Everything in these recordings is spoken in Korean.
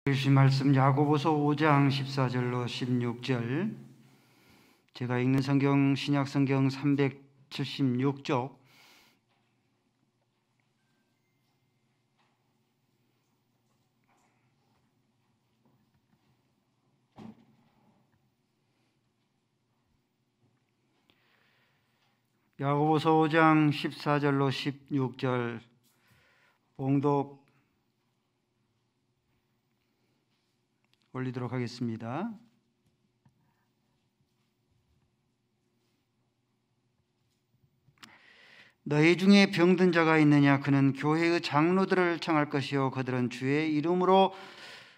주신 말씀 야고보서 5장 14절로 16절. 제가 읽는 성경 신약 성경 376쪽. 야고보서 5장 14절로 16절 봉독 올리도록 하겠습니다. 너희 중에 병든 자가 있느냐? 그는 교회의 장로들을 청할 것이요 그들은 주의 이름으로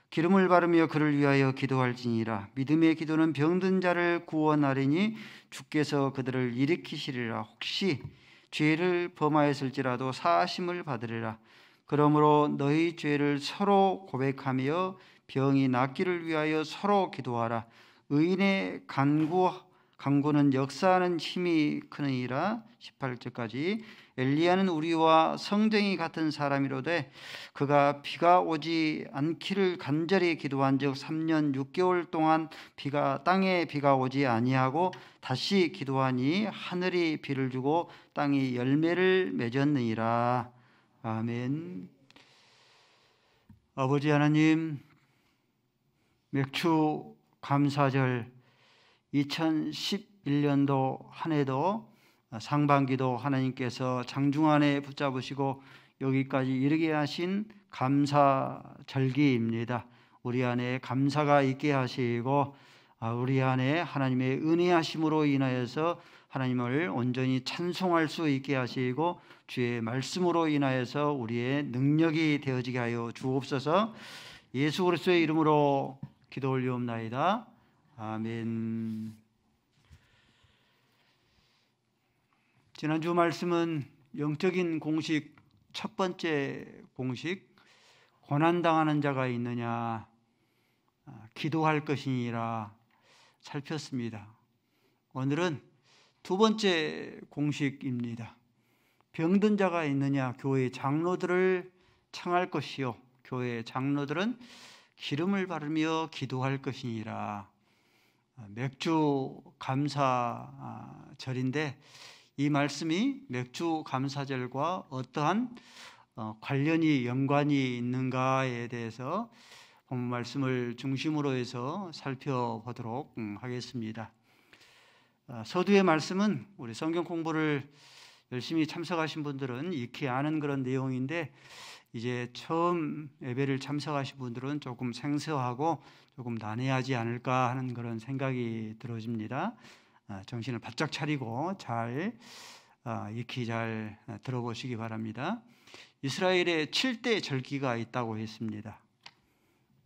기름을 바르며 그를 위하여 기도할지니라. 믿음의 기도는 병든 자를 구원하리니 주께서 그들을 일으키시리라. 혹시 죄를 범하였을지라도 사하심을 받으리라. 그러므로 너희 죄를 서로 고백하며 병이 낫기를 위하여 서로 기도하라. 의인의 간구는 역사하는 힘이 크니라. 18절까지. 엘리야는 우리와 성정이 같은 사람이로되 그가 비가 오지 않기를 간절히 기도한즉 3년 6개월 동안 땅에 비가 오지 아니하고 다시 기도하니 하늘이 비를 주고 땅이 열매를 맺었느니라. 아멘. 아버지 하나님, 맥주 감사절 2011년도 한 해도 상반기도 하나님께서 장중안에 붙잡으시고 여기까지 이르게 하신 감사절기입니다. 우리 안에 감사가 있게 하시고 우리 안에 하나님의 은혜하심으로 인하여서 하나님을 온전히 찬송할 수 있게 하시고 주의 말씀으로 인하여서 우리의 능력이 되어지게 하여 주옵소서. 예수 그리스도의 이름으로 기도 올리옵나이다. 아멘. 지난주 말씀은 영적인 공식 첫 번째 공식, 고난당하는 자가 있느냐 기도할 것이니라 살폈습니다. 오늘은 두 번째 공식입니다. 병든 자가 있느냐 교회 장로들을 청할 것이요 교회 장로들은 기름을 바르며 기도할 것이니라. 맥주 감사절인데 이 말씀이 맥주 감사절과 어떠한 관련이 연관이 있는가에 대해서 본문 말씀을 중심으로 해서 살펴보도록 하겠습니다. 서두의 말씀은 우리 성경 공부를 열심히 참석하신 분들은 익히 아는 그런 내용인데 이제 처음 예배를 참석하신 분들은 조금 생소하고 조금 난해하지 않을까 하는 그런 생각이 들어집니다. 정신을 바짝 차리고 잘 익히 잘 들어보시기 바랍니다. 이스라엘에 7대 절기가 있다고 했습니다.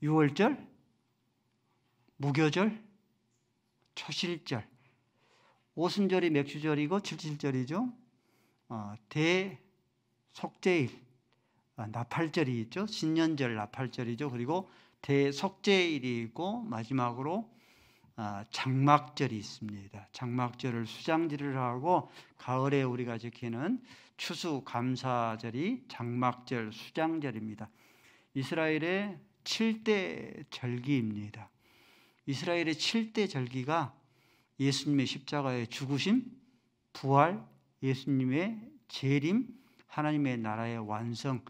유월절, 무교절, 초실절, 오순절이 맥주절이고 칠칠절이죠. 대속죄일, 나팔절이 있죠. 신년절 나팔절이죠. 그리고 대속죄일이 있고 마지막으로 장막절이 있습니다. 장막절을 수장질을 하고 가을에 우리가 지키는 추수감사절이 장막절 수장절입니다. 이스라엘의 7대 절기입니다. 이스라엘의 7대 절기가 예수님의 십자가의 죽으심, 부활, 예수님의 재림, 하나님의 나라의 완성,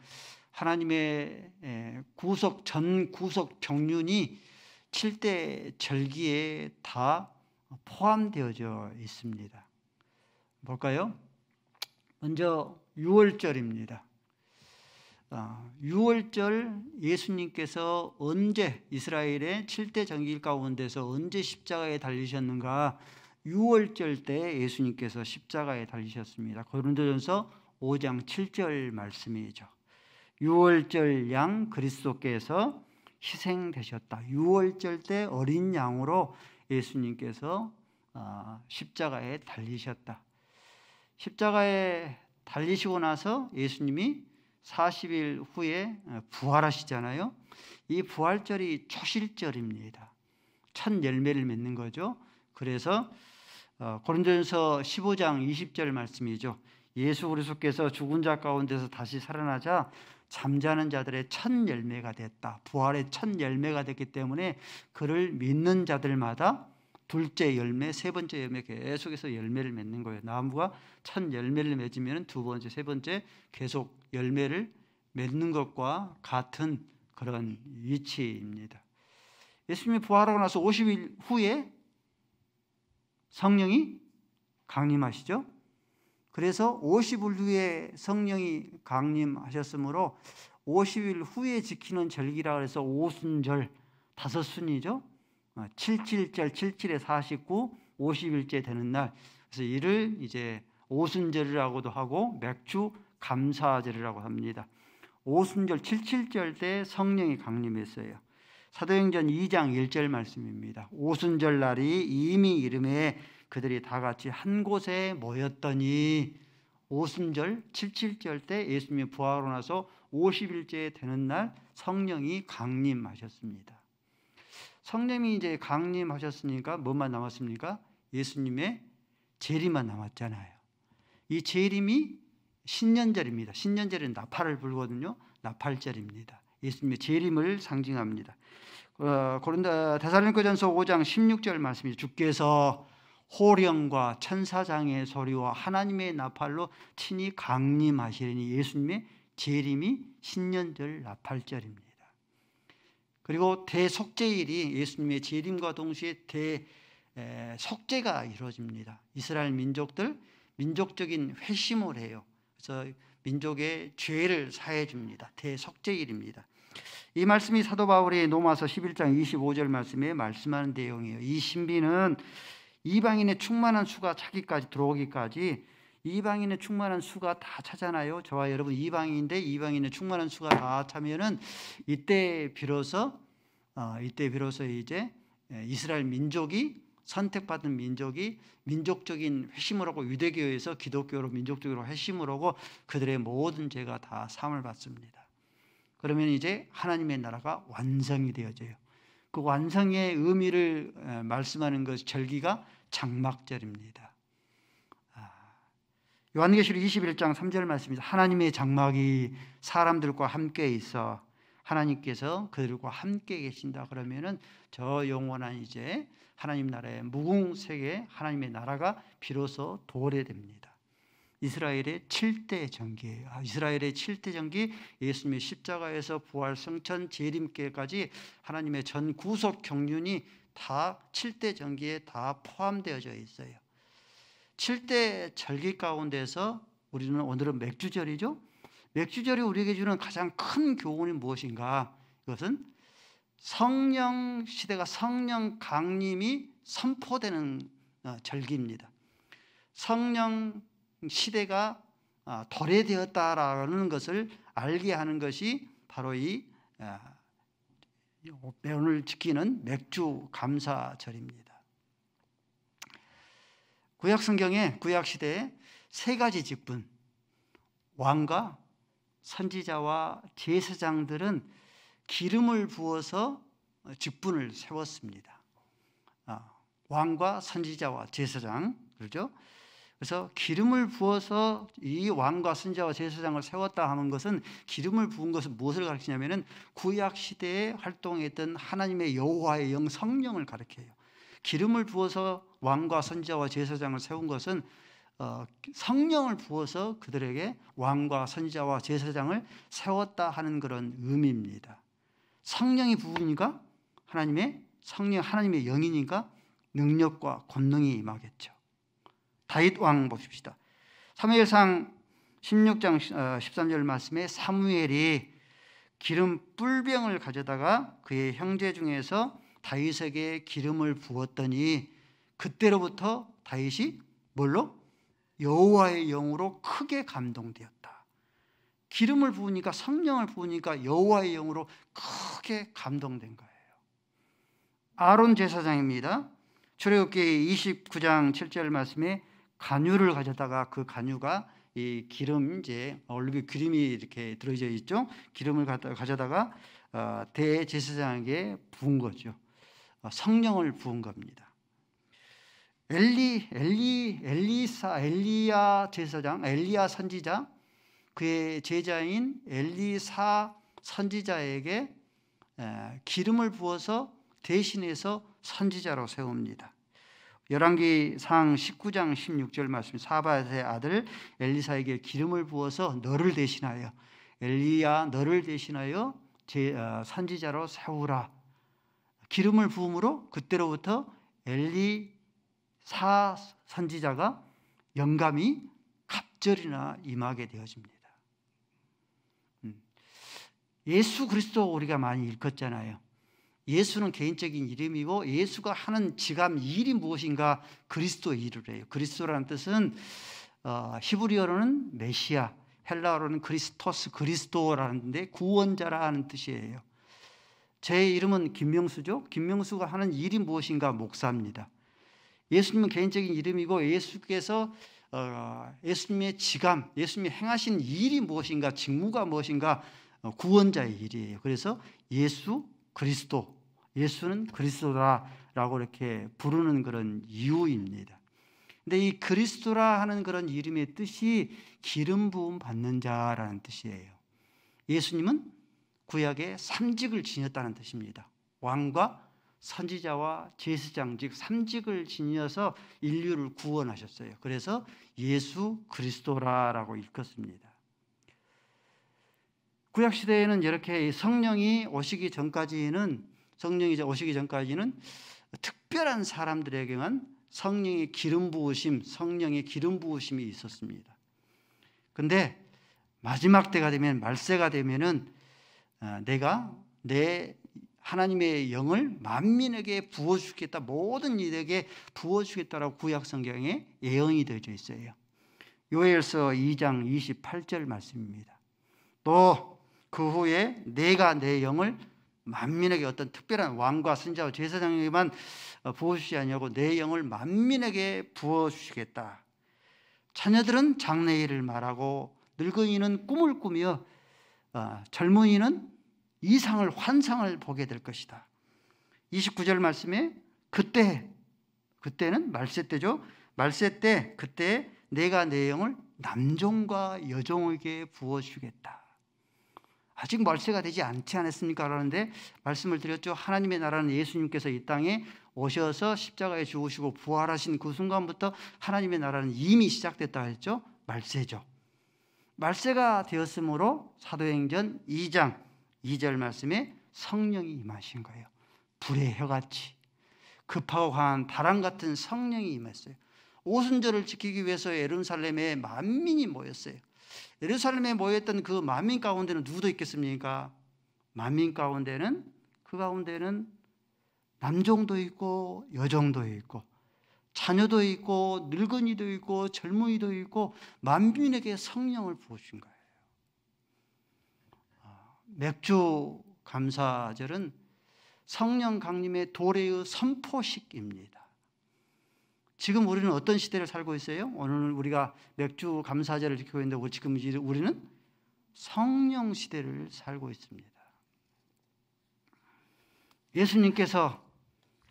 하나님의 전 구속 정륜이 7대 절기에 다 포함되어져 있습니다. 볼까요? 먼저 유월절입니다. 유월절 예수님께서 언제 이스라엘의 7대 절기 가운데서 언제 십자가에 달리셨는가? 유월절 때 예수님께서 십자가에 달리셨습니다. 고린도전서 5장 7절 말씀이죠. 유월절 양 그리스도께서 희생되셨다. 유월절 때 어린 양으로 예수님께서 십자가에 달리셨다. 십자가에 달리시고 나서 예수님이 40일 후에 부활하시잖아요. 이 부활절이 초실절입니다. 첫 열매를 맺는 거죠. 그래서 고린도전서 15장 20절 말씀이죠. 예수 그리스도께서 죽은 자 가운데서 다시 살아나자 잠자는 자들의 첫 열매가 됐다. 부활의 첫 열매가 됐기 때문에 그를 믿는 자들마다 둘째 열매, 세 번째 열매 계속해서 열매를 맺는 거예요. 나무가 첫 열매를 맺으면 두 번째, 세 번째 계속 열매를 맺는 것과 같은 그런 위치입니다. 예수님이 부활하고 나서 50일 후에 성령이 강림하시죠. 그래서 50일 후에 성령이 강림하셨으므로 50일 후에 지키는 절기라 해서 오순절, 다섯 순이죠. 77절, 77에 49, 50일째 되는 날. 그래서 이를 이제 오순절이라고도 하고 맥주 감사절이라고 합니다. 오순절 77절 때 성령이 강림했어요. 사도행전 2장 1절 말씀입니다. 오순절 날이 이미 이름에 그들이 다 같이 한 곳에 모였더니 오순절 77절 때 예수님이 부활하고 나서 50일째 되는 날 성령이 강림하셨습니다. 성령이 이제 강림하셨으니까 뭐만 남았습니까? 예수님의 재림만 남았잖아요. 이 재림이 신년절입니다. 신년절은 나팔을 불거든요. 나팔절입니다. 예수님의 재림을 상징합니다. 데살로니가전서 5장 16절 말씀이 주께서 호령과 천사장의 소리와 하나님의 나팔로 친히 강림하시리니 예수님의 재림이 신년절 나팔절입니다. 그리고 대속죄일이 예수님의 재림과 동시에 대속죄가 이루어집니다. 이스라엘 민족들 민족적인 회심을 해요. 그래서 민족의 죄를 사해 줍니다. 대속죄일입니다. 이 말씀이 사도 바울이 로마서 11장 25절 말씀에 말씀하는 내용이에요. 이 신비는 이방인의 충만한 수가 자기까지 들어오기까지 이방인의 충만한 수가 다 차잖아요. 저와 여러분 이방인인데 이방인의 충만한 수가 다 차면은 이때 비로소 이제 이스라엘 민족이 선택받은 민족이 민족적인 회심을 하고 유대교에서 기독교로 민족적으로 회심을 하고 그들의 모든 죄가 다 사함을 받습니다. 그러면 이제 하나님의 나라가 완성이 되어져요. 그 완성의 의미를 말씀하는 것 절기가 장막절입니다. 요한계시록 21장 3절 말씀입니다. 하나님의 장막이 사람들과 함께 있어 하나님께서 그들과 함께 계신다 그러면은 저 영원한 이제 하나님 나라의 무궁세계 하나님의 나라가 비로소 도래됩니다. 이스라엘의 7대 전기예요. 이스라엘의 7대 전기, 예수님의 십자가에서 부활, 성천, 재림께까지 하나님의 전 구속 경륜이 다 7대 전기에 다 포함되어져 있어요. 7대 절기 가운데서 우리는 오늘은 맥주절이죠. 맥주절이 우리에게 주는 가장 큰 교훈이 무엇인가? 이것은 성령 시대가 성령 강림이 선포되는 절기입니다. 성령 시대가 도래되었다라는 것을 알게 하는 것이 바로 이 오늘 지키는 맥주 감사절입니다. 구약 성경에 구약 시대에 세 가지 직분, 왕과 선지자와 제사장들은 기름을 부어서 직분을 세웠습니다. 왕과 선지자와 제사장, 그렇죠? 그래서 기름을 부어서 이 왕과 선지자와 제사장을 세웠다 하는 것은 기름을 부은 것은 무엇을 가르치냐면은 구약 시대에 활동했던 하나님의 여호와의 영 성령을 가르쳐요. 기름을 부어서 왕과 선지자와 제사장을 세운 것은 성령을 부어서 그들에게 왕과 선지자와 제사장을 세웠다 하는 그런 의미입니다. 성령이 부으니까 하나님의 영이니까 능력과 권능이 임하겠죠. 다윗 왕 보십시다. 사무엘상 16장 13절 말씀에 사무엘이 기름 뿔병을 가져다가 그의 형제 중에서 다윗에게 기름을 부었더니 그때로부터 다윗이 뭘로? 여호와의 영으로 크게 감동되었다. 기름을 부으니까 성령을 부으니까 여호와의 영으로 크게 감동된 거예요. 아론 제사장입니다. 출애굽기 29장 7절 말씀에 간유를 가져다가 그 간유가 이 기름 이제 올리브 기름이 이렇게 들어져 있죠. 기름을 가져다가 대제사장에게 부은 거죠. 성령을 부은 겁니다. 엘리야 제사장, 엘리야 선지자, 그의 제자인 엘리사 선지자에게 기름을 부어서 대신해서 선지자로 세웁니다. 열왕기상 19장 16절 말씀, 사밧의 아들 엘리사에게 기름을 부어서 너를 대신하여, 엘리야 너를 대신하여 선지자로 세우라. 기름을 부음으로 그때로부터 엘리사 선지자가 영감이 갑절이나 임하게 되어집니다. 예수 그리스도 우리가 많이 읽었잖아요. 예수는 개인적인 이름이고 예수가 하는 지감 일이 무엇인가? 그리스도 일을 해요. 그리스도라는 뜻은 히브리어로는 메시아, 헬라어로는 크리스토스, 그리스도라는데 구원자라는 뜻이에요. 제 이름은 김명수죠. 김명수가 하는 일이 무엇인가? 목사입니다. 예수님은 개인적인 이름이고 예수께서 예수님의 지감, 예수님이 행하신 일이 무엇인가? 직무가 무엇인가? 구원자의 일이에요. 그래서 예수 그리스도, 예수는 그리스도라라고 이렇게 부르는 그런 이유입니다. 근데 이 그리스도라 하는 그런 이름의 뜻이 기름 부음 받는 자라는 뜻이에요. 예수님은 구약의 3직을 지녔다는 뜻입니다. 왕과 선지자와 제사장, 즉 3직을 지녀서 인류를 구원하셨어요. 그래서 예수 그리스도라라고 일컫습니다. 구약 시대에는 이렇게 성령이 오시기 전까지는 특별한 사람들에게만 성령의 기름 부으심이 있었습니다. 근데 마지막 때가 되면, 말세가 되면은 내가 내 하나님의 영을 만민에게 부어주겠다, 모든 이들에게 부어주겠다라고 구약 성경에 예언이 되어져 있어요. 요엘서 2장 28절 말씀입니다. 또 그 후에 내가 내 영을 만민에게, 어떤 특별한 왕과 선지자와 제사장에게만 부어주시지 아니하고 내 영을 만민에게 부어주시겠다. 자녀들은 장래일을 말하고 늙은이는 꿈을 꾸며 젊은이는 이상을, 환상을 보게 될 것이다. 29절 말씀에 그때는 말세 때죠. 말세 때, 그때 내가 내 영을 남종과 여종에게 부어주겠다. 아직 말세가 되지 않지 않았습니까? 그러는데 말씀을 드렸죠. 하나님의 나라는 예수님께서 이 땅에 오셔서 십자가에 죽으시고 부활하신 그 순간부터 하나님의 나라는 이미 시작됐다 했죠. 말세죠. 말세가 되었으므로 사도행전 2장 2절 말씀에 성령이 임하신 거예요. 불의 혀같이 급하고 강한 바람 같은 성령이 임했어요. 오순절을 지키기 위해서 예루살렘에 만민이 모였어요. 예루살렘에 모였던 그 만민 가운데는 누구도 있겠습니까? 만민 가운데는, 그 가운데는 남종도 있고 여종도 있고 자녀도 있고 늙은이도 있고 젊은이도 있고 만민에게 성령을 부어준 거예요. 맥주 감사절은 성령 강림의 도래의 선포식입니다. 지금 우리는 어떤 시대를 살고 있어요? 오늘 우리가 맥주 감사절을 지키고 있는데 지금 우리는 성령 시대를 살고 있습니다. 예수님께서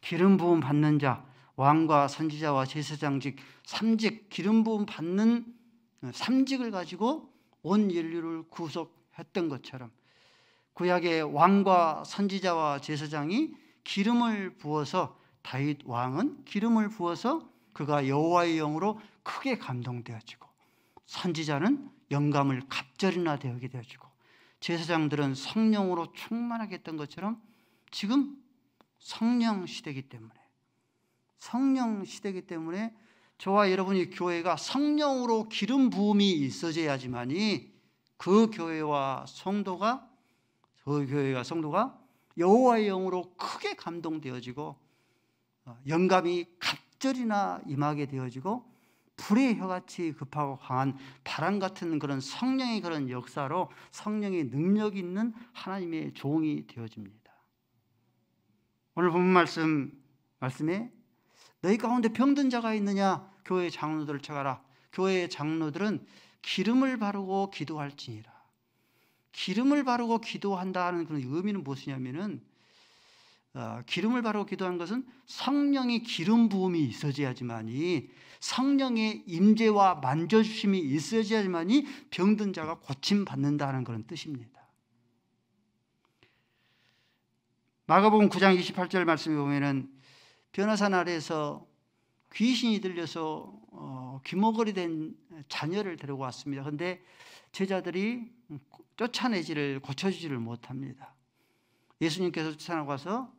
기름 부음 받는 자, 왕과 선지자와 제사장 즉 3직, 기름 부음 받는 3직을 가지고 온 인류를 구속했던 것처럼 구약의 왕과 선지자와 제사장이 기름을 부어서, 다윗 왕은 기름을 부어서 그가 여호와의 영으로 크게 감동되어지고, 선지자는 영감을 갑절이나 되게 되어지고, 제사장들은 성령으로 충만하게 했던 것처럼 지금 성령 시대이기 때문에 저와 여러분이 교회가 성령으로 기름 부음이 있어져야지만이 그 교회와 성도가 여호와의 영으로 크게 감동되어지고 영감이 갑절이나 임하게 되어지고 불의 혀같이 급하고 강한 바람 같은 그런 성령의 그런 역사로 성령의 능력 있는 하나님의 종이 되어집니다. 오늘 본문 말씀에 너희 가운데 병든 자가 있느냐? 교회 장로들을 청하라. 교회의 장로들은 기름을 바르고 기도할지니라. 기름을 바르고 기도한다는 그런 의미는 무엇이냐면은 기름을 바르고 기도하는 것은 성령의 기름 부음이 있어야지만이, 성령의 임재와 만져주심이 있어야지만이 병든 자가 고침 받는다는 그런 뜻입니다. 마가복음 9장 28절 말씀에 보면은 변호산 아래에서 귀신이 들려서 귀머거리 된 자녀를 데리고 왔습니다. 그런데 제자들이 쫓아내지를, 고쳐주지를 못합니다. 예수님께서 쫓아나가서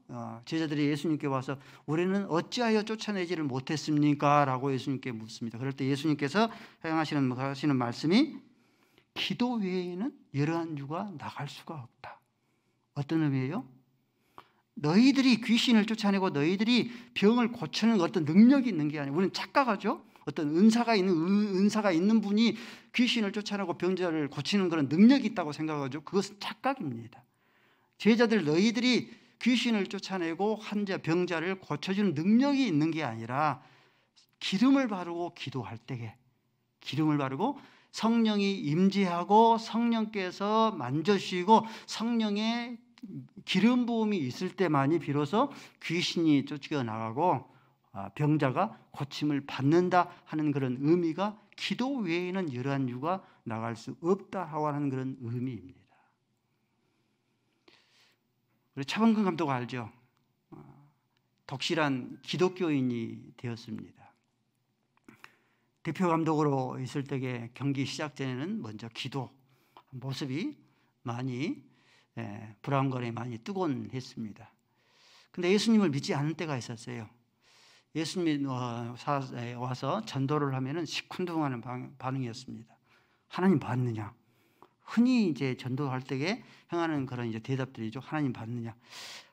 제자들이 예수님께 와서 우리는 어찌하여 쫓아내지를 못했습니까? 라고 예수님께 묻습니다. 그럴 때 예수님께서 하시는 말씀이 기도 외에는 이러한 유가 나갈 수가 없다. 어떤 의미예요? 너희들이 귀신을 쫓아내고 너희들이 병을 고치는 어떤 능력이 있는 게 아니에요. 우리는 착각하죠. 어떤 은사가 있는 분이 귀신을 쫓아내고 병자를 고치는 그런 능력이 있다고 생각하죠. 그것은 착각입니다. 제자들, 너희들이 귀신을 쫓아내고 환자, 병자를 고쳐주는 능력이 있는 게 아니라 기름을 바르고 기도할 때에, 기름을 바르고 성령이 임재하고 성령께서 만져주시고 성령의 기름 부음이 있을 때만이 비로소 귀신이 쫓겨나가고 병자가 고침을 받는다 하는 그런 의미가, 기도 외에는 이러한 유가 나갈 수 없다 하는 그런 의미입니다. 우리 차범근 감독 알죠? 독실한 기독교인이 되었습니다. 대표 감독으로 있을 때에 경기 시작 전에는 먼저 기도 모습이 많이 불안거리 많이 뜨곤했습니다. 근데 예수님을 믿지 않을 때가 있었어요. 예수님이 와서 전도를 하면은 시큰둥하는 반응이었습니다. 하나님 받느냐? 흔히 이제 전도할 때에 행하는 그런 이제 대답들이죠. 하나님 받느냐?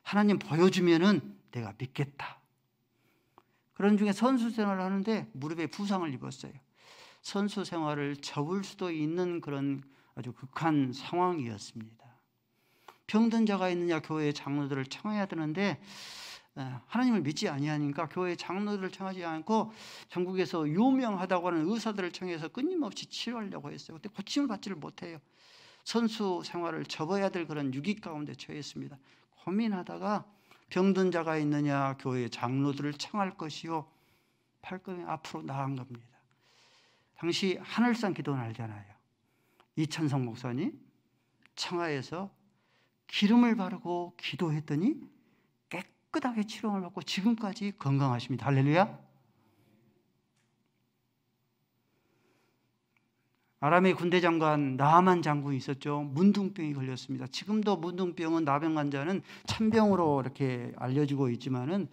하나님 보여주면은 내가 믿겠다. 그런 중에 선수 생활을 하는데 무릎에 부상을 입었어요. 선수 생활을 접을 수도 있는 그런 아주 극한 상황이었습니다. 병든 자가 있느냐 교회의 장로들을 청해야 되는데 하나님을 믿지 아니하니까 교회의 장로들을 청하지 않고 전국에서 유명하다고 하는 의사들을 청해서 끊임없이 치료하려고 했어요. 그때 고침을 받지를 못해요. 선수 생활을 접어야 될 그런 위기 가운데 처했습니다. 고민하다가 병든 자가 있느냐 교회의 장로들을 청할 것이요, 팔꿈이 앞으로 나간 겁니다. 당시 하늘산 기도는 알잖아요. 이찬성 목사님 청하에서 기름을 바르고 기도했더니 깨끗하게 치료를 받고 지금까지 건강하십니다. 할렐루야. 아람의 군대 장관 나아만 장군이 있었죠. 문둥병이 걸렸습니다. 지금도 문둥병은 나병 환자는 천병으로 이렇게 알려지고 있지만은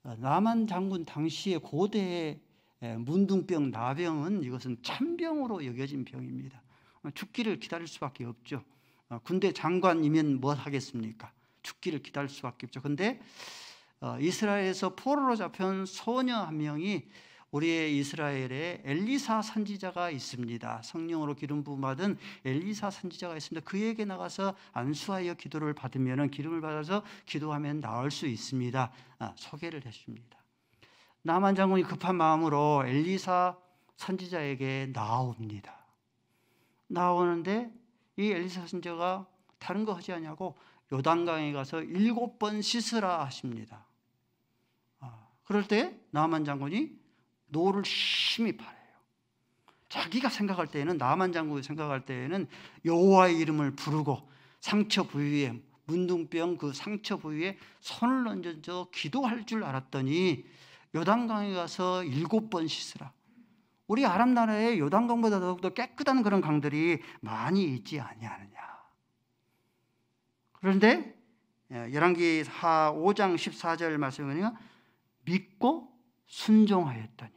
나아만 장군 당시의 고대의 문둥병, 나병은 이것은 천병으로 여겨진 병입니다. 죽기를 기다릴 수밖에 없죠. 군대 장관이면 뭐 하겠습니까? 죽기를 기다릴 수밖에 없죠. 그런데 이스라엘에서 포로로 잡혀온 소녀 한 명이, 우리의 이스라엘에 엘리사 선지자가 있습니다. 성령으로 기름 부음 받은 엘리사 선지자가 있습니다. 그에게 나가서 안수하여 기도를 받으면, 기름을 받아서 기도하면 나을 수 있습니다. 소개를 했습니다. 나만 장군이 급한 마음으로 엘리사 선지자에게 나옵니다. 나오는데 이 엘리사 선지자가 다른 거 하지 않냐고 요단강에 가서 7번 씻으라 하십니다. 그럴 때 나만 장군이 노를 심히 바라요. 자기가 생각할 때에는, 나만 장군이 생각할 때에는 여호와의 이름을 부르고 상처 부위에, 문둥병 그 상처 부위에 손을 얹어서 기도할 줄 알았더니 요단강에 가서 7번 씻으라. 우리 아랍 나라에 요단강보다 더욱더 깨끗한 그런 강들이 많이 있지 아니하느냐. 그런데 열왕기하 5장 14절 말씀에 보니까 믿고 순종하였더니,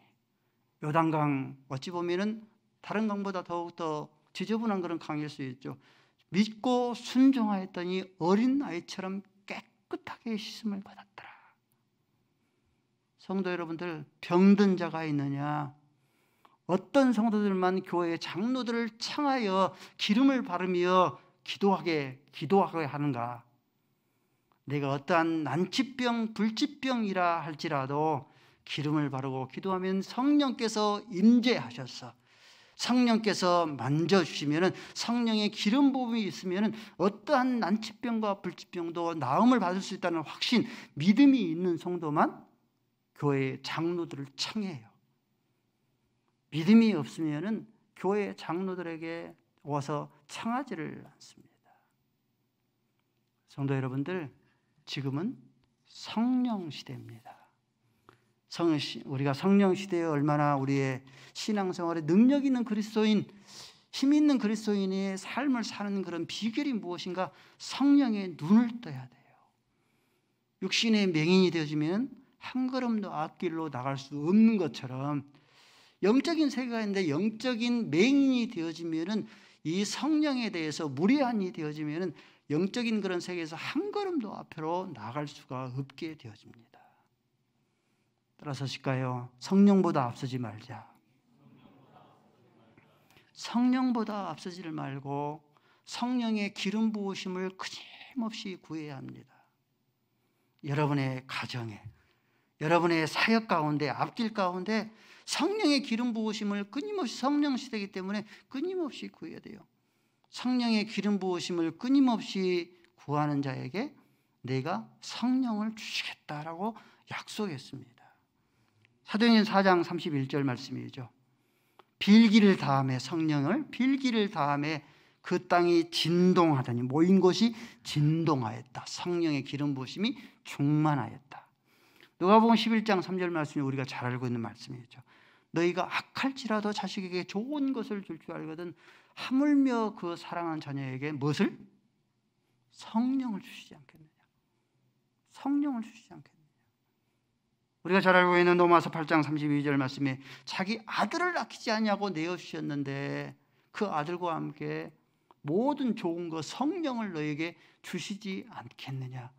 요단강 어찌 보면은 다른 강보다 더욱더 지저분한 그런 강일 수 있죠. 믿고 순종하였더니 어린 아이처럼 깨끗하게 씻음을 받았더라. 성도 여러분들, 병든 자가 있느냐? 어떤 성도들만 교회의 장로들을 청하여 기름을 바르며 기도하게 하는가? 내가 어떠한 난치병, 불치병이라 할지라도 기름을 바르고 기도하면 성령께서 임재하셔서 성령께서 만져주시면은, 성령의 기름 부음이 있으면은 어떠한 난치병과 불치병도 나음을 받을 수 있다는 확신, 믿음이 있는 성도만 교회 장로들을 청해요. 믿음이 없으면은 교회 장로들에게 와서 청하지를 않습니다. 성도 여러분들, 지금은 성령 시대입니다. 우리가 성령 시대에 얼마나 우리의 신앙생활에 능력 있는 그리스도인, 힘 있는 그리스도인의 삶을 사는 그런 비결이 무엇인가? 성령의 눈을 떠야 돼요. 육신의 맹인이 되어지면 한 걸음도 앞길로 나갈 수 없는 것처럼 영적인 세계가 있는데 영적인 맹인이 되어지면은, 이 성령에 대해서 무례한이 되어지면은 영적인 그런 세계에서 한 걸음도 앞으로 나갈 수가 없게 되어집니다. 따라서실까요? 성령보다 앞서지 말자. 성령보다 앞서지를 말고 성령의 기름 부으심을 끊임없이 구해야 합니다. 여러분의 가정에, 여러분의 사역 가운데, 앞길 가운데 성령의 기름 부으심을 끊임없이, 성령 시대이기 때문에 끊임없이 구해야 돼요. 성령의 기름 부으심을 끊임없이 구하는 자에게 내가 성령을 주시겠다라고 약속했습니다. 사도행전 4장 31절 말씀이죠. 빌기를 다함에, 성령을 빌기를 다함에 그 땅이 진동하더니, 모인 곳이 진동하였다. 성령의 기름 부으심이 충만하였다. 누가복음 11장 3절 말씀이 우리가 잘 알고 있는 말씀이죠. 너희가 악할지라도 자식에게 좋은 것을 줄 줄 알거든 하물며 그 사랑하는 자녀에게 무엇을? 성령을 주시지 않겠느냐. 성령을 주시지 않겠느냐. 우리가 잘 알고 있는 로마서 8장 32절 말씀에 자기 아들을 아끼지 아니하고 내어주셨는데 그 아들과 함께 모든 좋은 것 성령을 너에게 주시지 않겠느냐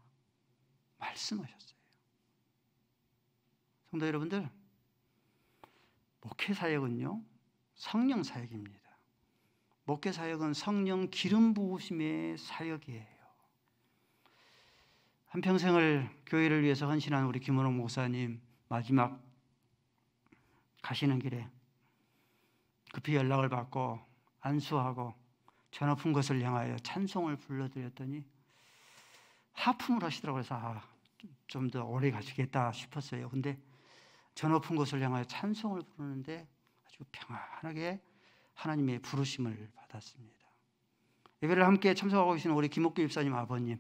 말씀하셨어요. 성도 여러분들, 목회사역은요 성령 사역입니다. 목회사역은 성령 기름 부으심의 사역이에요. 한평생을 교회를 위해서 헌신한 우리 김원옥 목사님, 마지막 가시는 길에 급히 연락을 받고 안수하고 저 높은 곳을 향하여 찬송을 불러드렸더니 하품을 하시더라고요. 그래서 좀 더 오래 가시겠다 싶었어요. 근데 저 높은 곳을 향하여 찬송을 부르는데 아주 평안하게 하나님의 부르심을 받았습니다. 예배를 함께 참석하고 계시는 우리 김옥규 집사님 아버님,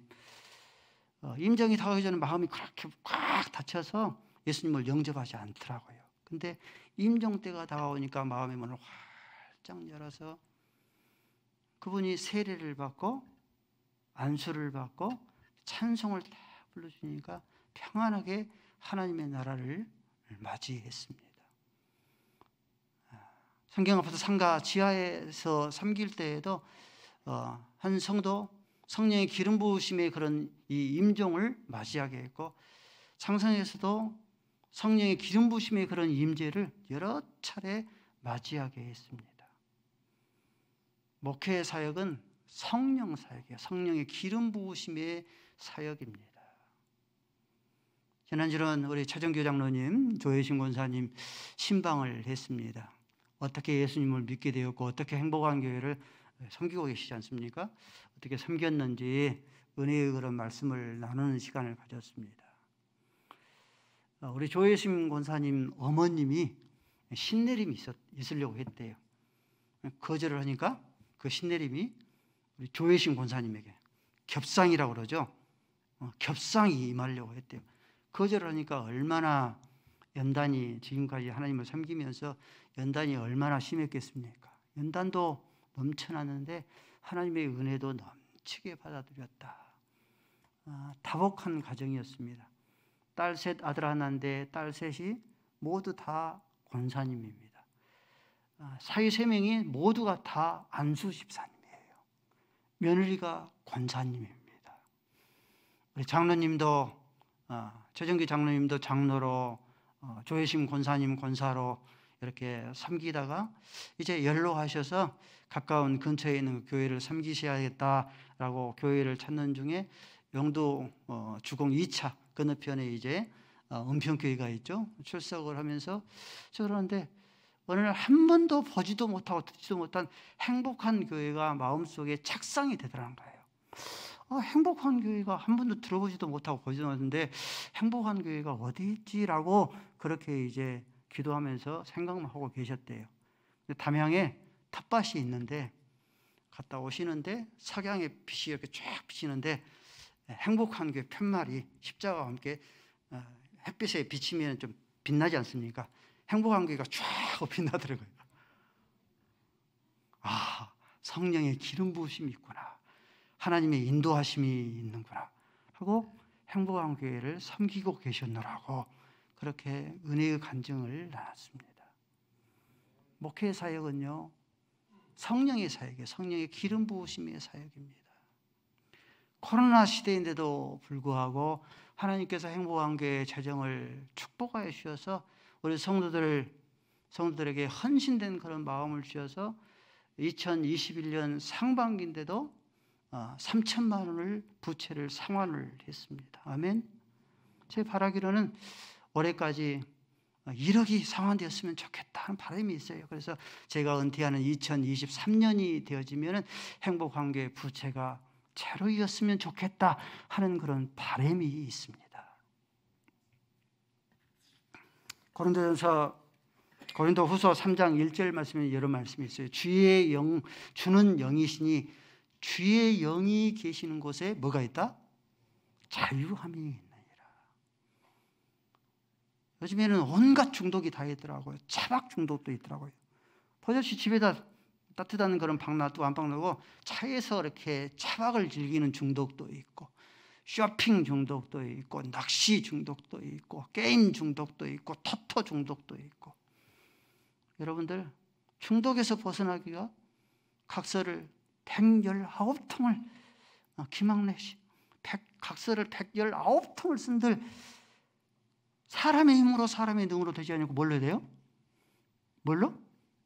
임정이 다가오기 전에 마음이 그렇게 꽉 닫혀서 예수님을 영접하지 않더라고요. 근데 임정 때가 다가오니까 마음의 문을 활짝 열어서 그분이 세례를 받고 안수를 받고 찬송을 딱 불러주니까 평안하게 하나님의 나라를 맞이했습니다. 성경 앞에서 상가 지하에서 섬길 때에도 한 성도 성령의 기름 부으심의 그런 이 임종을 맞이하게 했고, 창성에서도 성령의 기름 부으심의 그런 임재를 여러 차례 맞이하게 했습니다. 목회 사역은 성령 사역이에요. 성령의 기름 부으심의 사역입니다. 지난주는 우리 최정규 장로님, 조혜신 권사님 신방을 했습니다. 어떻게 예수님을 믿게 되었고 어떻게 행복한 교회를 섬기고 계시지 않습니까? 어떻게 섬겼는지 은혜의 그런 말씀을 나누는 시간을 가졌습니다. 우리 조혜신 권사님 어머님이 신내림이 있으려고 했대요. 거절을 하니까 그 신내림이 우리 조혜신 권사님에게 겹상이라고 그러죠. 겹상이 임하려고 했대요. 거절을 하니까 얼마나 연단이, 지금까지 하나님을 섬기면서 연단이 얼마나 심했겠습니까? 연단도 넘쳐났는데 하나님의 은혜도 넘치게 받아들였다. 다복한 가정이었습니다. 딸 셋, 아들 하나인데 딸 셋이 모두 다 권사님입니다. 사위 세 명이 모두가 다 안수 집사님이에요. 며느리가 권사님입니다. 우리 장로님도 최정기 장로님도 장로로, 조혜심 권사님 권사로 이렇게 섬기다가 이제 연로하셔서 가까운 근처에 있는 교회를 섬기셔야겠다라고 교회를 찾는 중에 영도 주공 2차 건너편에 이제 은평교회가 있죠. 출석을 하면서 그러는데 어느 날 한 번도 보지도 못하고 듣지도 못한 행복한 교회가 마음속에 착상이 되더라는 거예요. 행복한 교회가 한 번도 들어보지도 못하고 보지도 못했는데 행복한 교회가 어디 있지라고 그렇게 이제 기도하면서 생각만 하고 계셨대요. 담양에 텃밭이 있는데 갔다 오시는데 석양의 빛이 이렇게 쫙 비치는데 행복한 교회 편말이 십자가와 함께 햇빛에 비치면 좀 빛나지 않습니까? 행복한 교회가 쫙 빛나더라고요. 성령의 기름 부으심이 있구나, 하나님의 인도하심이 있는구나 하고 행복한 교회를 섬기고 계셨노라고 그렇게 은혜의 간증을 나눴습니다. 목회 사역은요, 성령의 사역이에요. 성령의 기름 부으심의 사역입니다. 코로나 시대인데도 불구하고 하나님께서 행복한 교회 재정을 축복하여 주셔서 우리 성도들에게 헌신된 그런 마음을 주셔서 2021년 상반기인데도 3천만 원을 부채를 상환을 했습니다. 아멘. 제 바라기로는 올해까지 1억이 상환되었으면 좋겠다는 바람이 있어요. 그래서 제가 은퇴하는 2023년이 되어지면 행복한 교회 부채가 제로이었으면 좋겠다 하는 그런 바람이 있습니다. 고린도후서 3장 1절 말씀에 여러 말씀이 있어요. 주의 영, 주는 영이시니 주의 영이 계시는 곳에 뭐가 있다? 자유함이 있느니라. 요즘에는 온갖 중독이 다 있더라고요. 차박 중독도 있더라고요. 버젓이 집에다 따뜻한 그런 방 놔두고 안방 놔두고 차에서 이렇게 차박을 즐기는 중독도 있고, 쇼핑 중독도 있고, 낚시 중독도 있고, 게임 중독도 있고, 토토 중독도 있고. 여러분들 중독에서 벗어나기가 각서를 119통을 김학래 씨 각서를 119통을 쓴들 사람의 힘으로 사람의 능으로 되지 않고 뭘로 해야 돼요? 뭘로?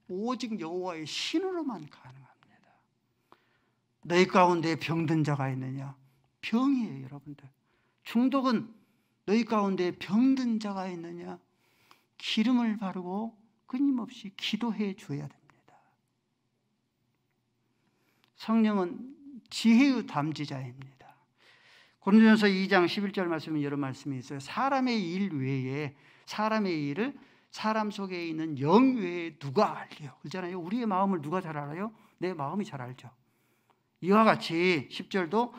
오직 여호와의 신으로만 가능합니다. 너희 가운데 병든 자가 있느냐? 병이에요, 여러분들. 중독은 너희 가운데 병든 자가 있느냐? 기름을 바르고 끊임없이 기도해 줘야 됩니다. 성령은 지혜의 담지자입니다. 고린도전서 2장 11절 말씀에 여러 말씀이 있어요. 사람의 일 외에 사람의 일을 사람 속에 있는 영 외에 누가 알리요? 그렇잖아요. 우리의 마음을 누가 잘 알아요? 내 마음이 잘 알죠. 이와 같이 10절도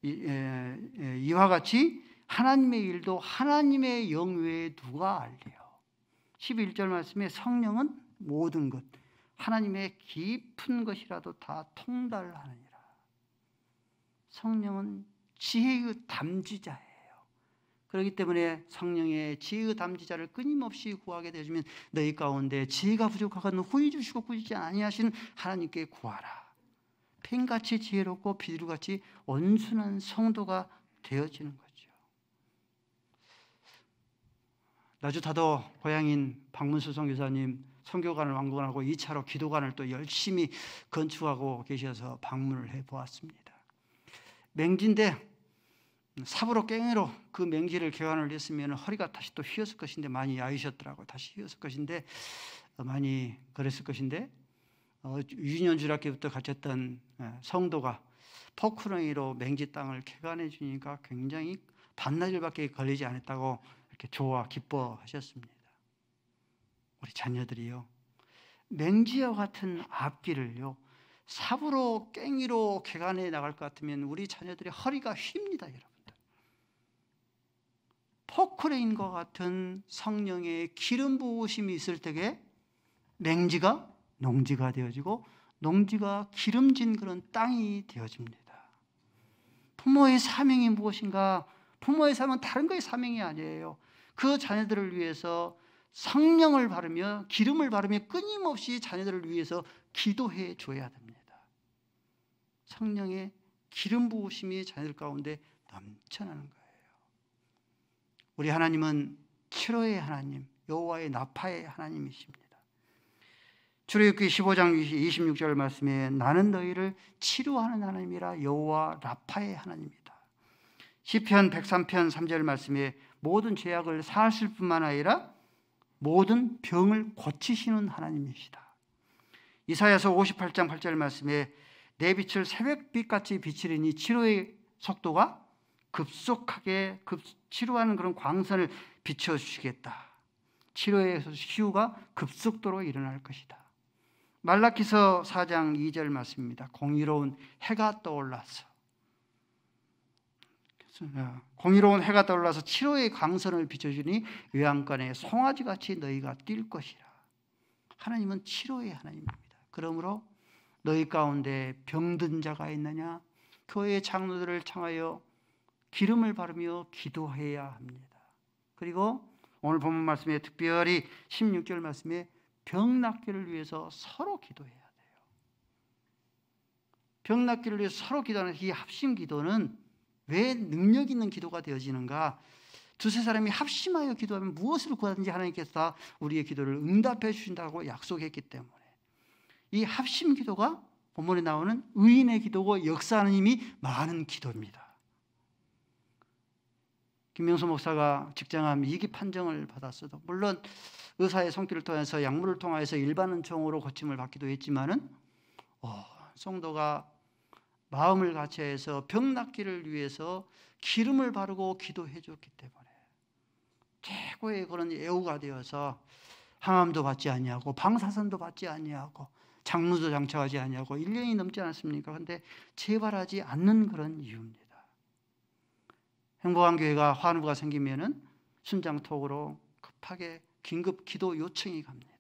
이와 같이 하나님의 일도 하나님의 영 외에 누가 알리요? 11절 말씀에 성령은 모든 것, 하나님의 깊은 것이라도 다 통달하느니라. 성령은 지혜의 담지자예요. 그렇기 때문에 성령의 지혜의 담지자를 끊임없이 구하게 되어지면 너희 가운데 지혜가 부족하거든 후히 주시고 꾸짖지 아니하시는 하나님께 구하라. 펜같이 지혜롭고 비두같이 온순한 성도가 되어지는 거죠. 나주타도 고향인 박문수 선교사님 선교관을 완공하고 2차로 기도관을 또 열심히 건축하고 계셔서 방문을 해보았습니다. 맹지인데 삽으로 깽으로 그 맹지를 개관을 했으면 허리가 다시 또 휘었을 것인데 많이 야위셨더라고요. 다시 휘었을 것인데 많이 그랬을 것인데 유진년 주락기부터 갇혔던 성도가 포크렁이로 맹지 땅을 개관해 주니까 굉장히 반나절밖에 걸리지 않았다고 이렇게 좋아 기뻐하셨습니다. 우리 자녀들이요, 맹지와 같은 앞길을요 삽으로 깽이로 개관해 나갈 것 같으면 우리 자녀들의 허리가 휩니다. 여러분들, 포크레인과 같은 성령의 기름 부으심이 있을 때에 맹지가 농지가 되어지고 농지가 기름진 그런 땅이 되어집니다. 부모의 사명이 무엇인가? 부모의 사명은 다른 거의 사명이 아니에요. 그 자녀들을 위해서 성령을 바르며 기름을 바르며 끊임없이 자녀들을 위해서 기도해 줘야 됩니다. 성령의 기름 부으심이 자녀들 가운데 넘쳐나는 거예요. 우리 하나님은 치료의 하나님, 여호와의 나파의 하나님이십니다. 출애굽기 15장 26절 말씀에 나는 너희를 치료하는 하나님이라 여호와 라파의 하나님이다. 시편 103편 3절 말씀에 모든 죄악을 사하실 뿐만 아니라 모든 병을 고치시는 하나님이시다. 이사야서 58장 8절 말씀에 내 빛을 새벽빛같이 비치리니 치료의 속도가 급속하게 치료하는 그런 광선을 비춰주시겠다. 치료의 치유가 급속도로 일어날 것이다. 말라기서 4장 2절 말씀입니다. 공의로운 해가 떠올라서 치료의 광선을 비춰주니 외양간에 송아지같이 너희가 뛸 것이라. 하나님은 치료의 하나님입니다. 그러므로 너희 가운데 병든 자가 있느냐? 교회의 장로들을 청하여 기름을 바르며 기도해야 합니다. 그리고 오늘 본문 말씀에 특별히 16절 말씀에 병 낫기를 위해서 서로 기도해야 돼요. 병 낫기를 위해서 서로 기도하는 이 합심 기도는 왜 능력 있는 기도가 되어지는가? 두세 사람이 합심하여 기도하면 무엇을 구하든지 하나님께서 다 우리의 기도를 응답해 주신다고 약속했기 때문에 이 합심 기도가 본문에 나오는 의인의 기도고 역사하는 힘이 많은 기도입니다. 김명수 목사가 직장암 2기 판정을 받았어도 물론 의사의 손길을 통해서 약물을 통해서 일반 은총으로 고침을 받기도 했지만은 성도가 마음을 같이해서 병 낫기를 위해서 기름을 바르고 기도해 줬기 때문에 최고의 그런 애우가 되어서 항암도 받지 아니하고 방사선도 받지 아니하고 장루도 장착하지 아니하고 1년이 넘지 않았습니까? 그런데 재발하지 않는 그런 이유입니다. 행복한 교회가 환우가 생기면은 순장톡으로 급하게 긴급 기도 요청이 갑니다.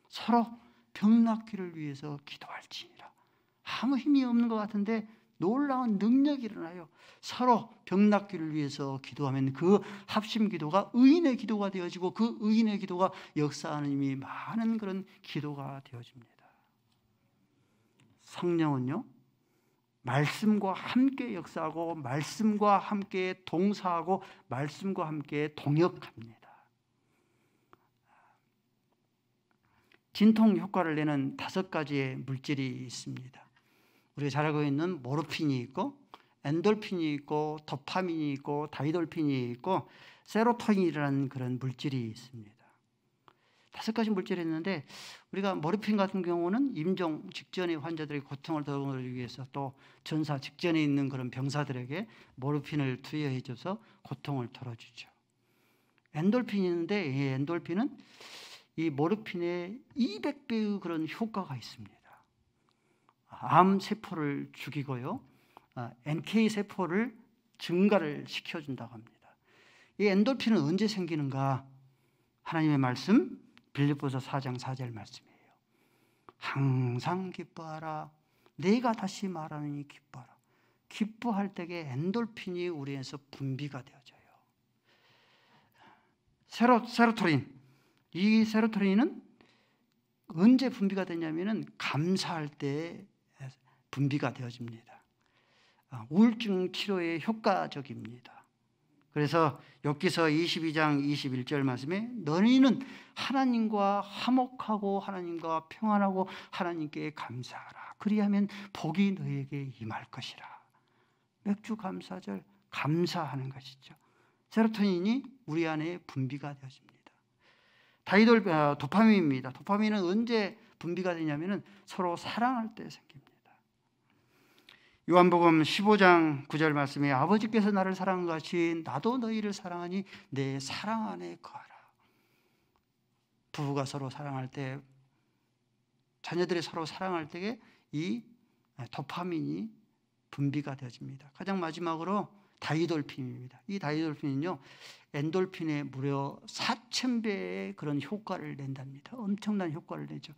서로 병 낫기를 위해서 기도할지니라. 아무 힘이 없는 것 같은데 놀라운 능력이 일어나요. 서로 병 낫기를 위해서 기도하면 그 합심 기도가 의인의 기도가 되어지고 그 의인의 기도가 역사하는 힘이 많은 그런 기도가 되어집니다. 성령은요, 말씀과 함께 역사하고 말씀과 함께 동사하고 말씀과 함께 동역합니다. 진통 효과를 내는 5가지의 물질이 있습니다. 우리가 잘 알고 있는 모르핀이 있고 엔돌핀이 있고 도파민이 있고 다이돌핀이 있고 세로토닌이라는 그런 물질이 있습니다. 5가지 물질이 있는데 우리가 모르핀 같은 경우는 임종 직전에 환자들의 고통을 덜기 위해서 또 전사 직전에 있는 그런 병사들에게 모르핀을 투여해 줘서 고통을 덜어주죠. 엔돌핀이 있는데 이 엔돌핀은 이 모르핀의 200배의 그런 효과가 있습니다. 암세포를 죽이고요, NK세포를 증가를 시켜준다고 합니다. 이 엔돌핀은 언제 생기는가? 하나님의 말씀 빌립보서 4장 4절 말씀이에요. 항상 기뻐하라. 내가 다시 말하느니 기뻐하라. 기뻐할 때에 엔돌핀이 우리에서 분비가 되어져요. 세로토닌. 이 세로토닌은 언제 분비가 되냐면은 감사할 때 분비가 되어집니다. 우울증 치료에 효과적입니다. 그래서 욥기서 22장 21절 말씀에 너희는 하나님과 화목하고 하나님과 평안하고 하나님께 감사하라. 그리하면 복이 너희에게 임할 것이라. 맥주 감사절 감사하는 것이죠. 세로토닌이 우리 안에 분비가 되어집니다. 도파민입니다. 도파민은 언제 분비가 되냐면은 서로 사랑할 때 생깁니다. 요한복음 15장 9절 말씀에 아버지께서 나를 사랑한 같이 나도 너희를 사랑하니 내 사랑 안에 거하라. 부부가 서로 사랑할 때, 자녀들이 서로 사랑할 때에 이 도파민이 분비가 되어집니다. 가장 마지막으로 다이돌핀입니다. 이 다이돌핀은요, 엔돌핀의 무려 4000배의 그런 효과를 낸답니다. 엄청난 효과를 내죠.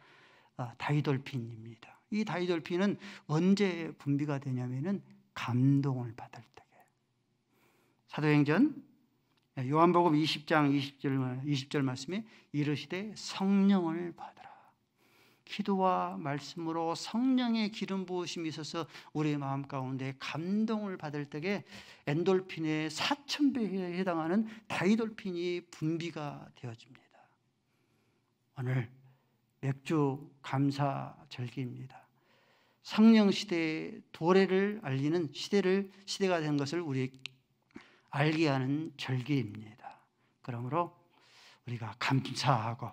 다이돌핀입니다. 이 다이돌핀은 언제 분비가 되냐면은 감동을 받을 때에. 사도행전 요한복음 20장 20절 말씀에 이르시되 성령을 받으라. 기도와 말씀으로 성령의 기름 부으심이 있어서 우리의 마음 가운데 감동을 받을 때에 엔돌핀의 4000배에 해당하는 다이돌핀이 분비가 되어집니다. 오늘 맥주 감사 절기입니다. 성령 시대의 도래를 알리는 시대가 된 것을 우리 알게 하는 절기입니다. 그러므로 우리가 감사하고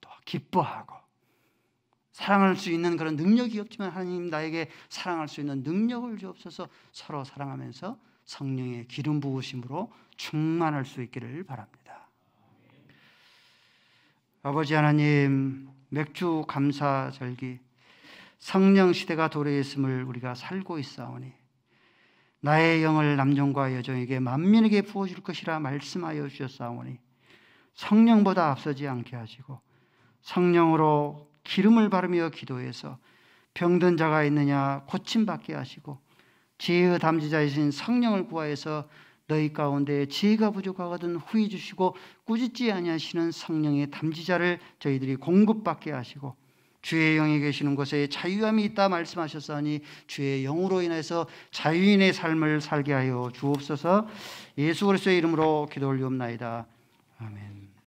또 기뻐하고 사랑할 수 있는 그런 능력이 없지만 하나님 나에게 사랑할 수 있는 능력을 주옵소서. 서로 사랑하면서 성령의 기름 부으심으로 충만할 수 있기를 바랍니다. 아버지 하나님, 맥주 감사절기 성령 시대가 도래에 있음을 우리가 살고 있사오니 나의 영을 남종과 여종에게 만민에게 부어줄 것이라 말씀하여 주셨사오니 성령보다 앞서지 않게 하시고 성령으로 기름을 바르며 기도해서 병든 자가 있느냐 고침받게 하시고 지혜의 담지자이신 성령을 구하여서 너희 가운데 지혜가 부족하거든 후히 주시고 꾸짖지 아니하시는 성령의 담지자를 저희들이 공급받게 하시고 주의 영이 계시는 곳에 자유함이 있다 말씀하셨사니 주의 영으로 인해서 자유인의 삶을 살게 하여 주옵소서. 예수 그리스도의 이름으로 기도 올리옵나이다. 아멘.